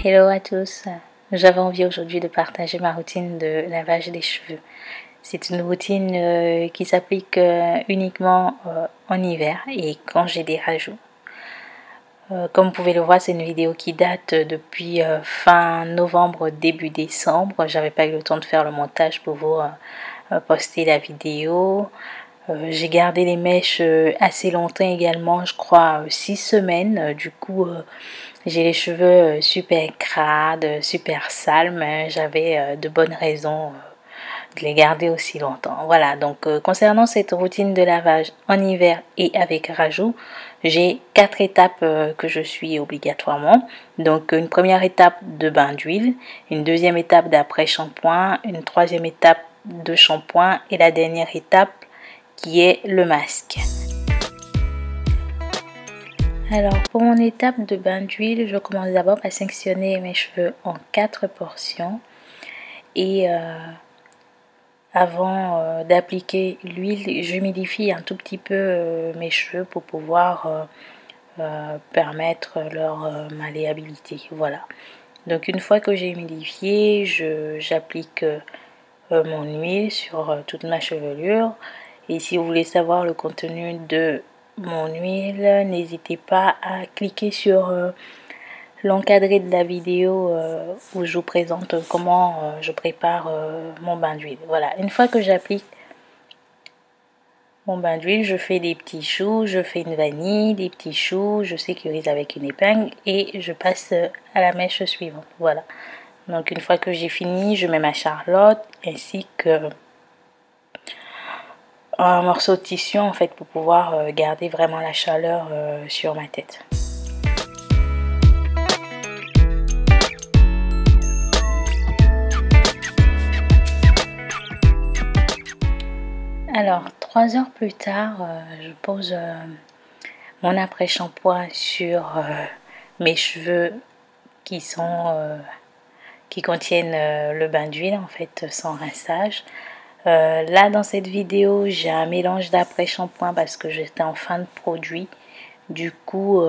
Hello à tous, j'avais envie aujourd'hui de partager ma routine de lavage des cheveux. C'est une routine qui s'applique uniquement en hiver et quand j'ai des rajouts. Comme vous pouvez le voir, c'est une vidéo qui date depuis fin novembre, début décembre. J'avais pas eu le temps de faire le montage pour vous poster la vidéo. J'ai gardé les mèches assez longtemps également, je crois 6 semaines. Du coup, j'ai les cheveux super crades, super sales, mais j'avais de bonnes raisons de les garder aussi longtemps. Voilà, donc concernant cette routine de lavage en hiver et avec rajout, j'ai 4 étapes que je suis obligatoirement. Donc une première étape de bain d'huile, une deuxième étape d'après-shampoing, une troisième étape de shampoing et la dernière étape qui est le masque. Alors pour mon étape de bain d'huile, je commence d'abord par sectionner mes cheveux en 4 portions et avant d'appliquer l'huile, j'humidifie un tout petit peu mes cheveux pour pouvoir permettre leur malléabilité. Voilà. Donc une fois que j'ai humidifié, j'applique mon huile sur toute ma chevelure. Et si vous voulez savoir le contenu de mon huile, n'hésitez pas à cliquer sur l'encadré de la vidéo où je vous présente comment je prépare mon bain d'huile. Voilà, une fois que j'applique mon bain d'huile, je fais des petits choux, je fais une vanille, des petits choux, je sécurise avec une épingle et je passe à la mèche suivante. Voilà, donc une fois que j'ai fini, je mets ma charlotte ainsi que un morceau de tissu en fait pour pouvoir garder vraiment la chaleur sur ma tête. Alors 3 heures plus tard, je pose mon après-shampoing sur mes cheveux qui contiennent le bain d'huile en fait sans rinçage. Là dans cette vidéo j'ai un mélange d'après-shampoing parce que j'étais en fin de produit. Du coup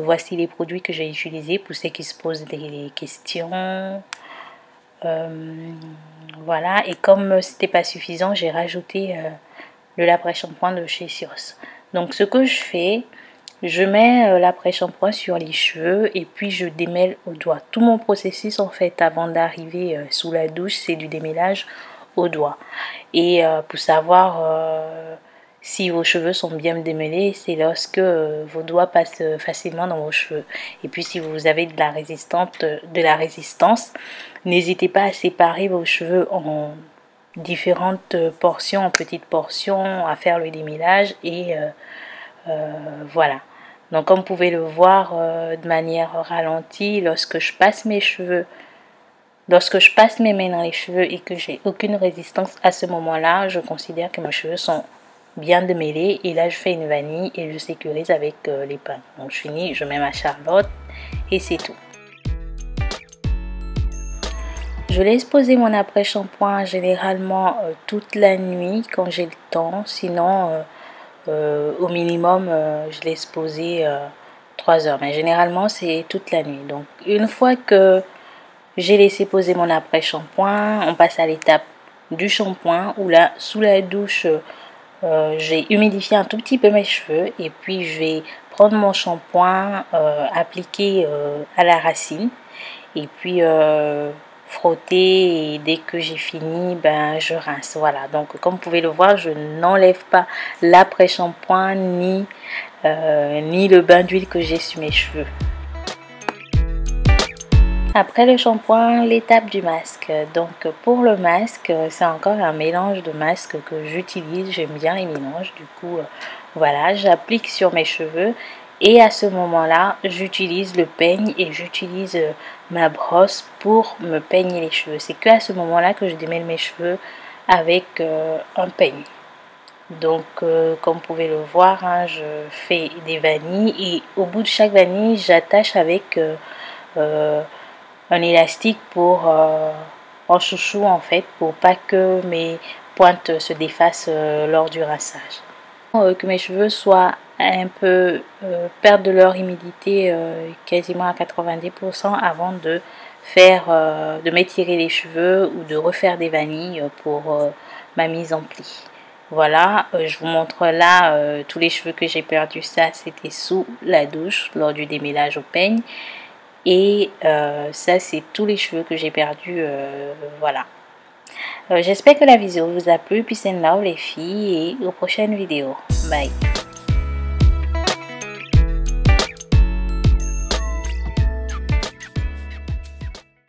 voici les produits que j'ai utilisés pour ceux qui se posent des questions. Voilà, et comme c'était pas suffisant, j'ai rajouté de l'après-shampoing de chez Siros. Donc ce que je fais, je mets l'après-shampoing sur les cheveux et puis je démêle au doigt. Tout mon processus en fait avant d'arriver sous la douche, c'est du démêlage au doigt. Et pour savoir si vos cheveux sont bien démêlés, c'est lorsque vos doigts passent facilement dans vos cheveux. Et puis si vous avez de la résistance, n'hésitez pas à séparer vos cheveux en différentes portions, en petites portions, à faire le démêlage et voilà. Donc comme vous pouvez le voir de manière ralentie, lorsque je passe mes mains dans les cheveux et que j'ai aucune résistance à ce moment-là, je considère que mes cheveux sont bien démêlés et là je fais une vanille et je sécurise avec l'épingle. Donc je finis, je mets ma charlotte et c'est tout. Je laisse poser mon après-shampoing généralement toute la nuit quand j'ai le temps, sinon au minimum je laisse poser 3 heures, mais généralement c'est toute la nuit. Donc une fois que j'ai laissé poser mon après-shampoing, on passe à l'étape du shampoing où là sous la douche j'ai humidifié un tout petit peu mes cheveux et puis je vais prendre mon shampoing appliquer à la racine et puis frotter et dès que j'ai fini ben je rince. Voilà, donc comme vous pouvez le voir, je n'enlève pas l'après-shampoing ni le bain d'huile que j'ai sur mes cheveux. Après le shampoing, l'étape du masque. Donc pour le masque, c'est encore un mélange de masques que j'utilise. J'aime bien les mélanges. Du coup, voilà, j'applique sur mes cheveux. Et à ce moment-là, j'utilise le peigne et j'utilise ma brosse pour me peigner les cheveux. C'est que à ce moment-là que je démêle mes cheveux avec un peigne. Donc comme vous pouvez le voir, hein, je fais des vanilles et au bout de chaque vanille, j'attache avec un élastique pour en chouchou en fait, pour pas que mes pointes se défassent lors du rinçage. Que mes cheveux soient un peu perdre de leur humidité quasiment à 90% avant de de m'étirer les cheveux ou de refaire des vanilles pour ma mise en pli. Voilà, je vous montre là tous les cheveux que j'ai perdus. Ça, c'était sous la douche lors du démêlage au peigne. Et ça, c'est tous les cheveux que j'ai perdus. Voilà. J'espère que la vidéo vous a plu. Peace and love les filles et aux prochaines vidéos. Bye.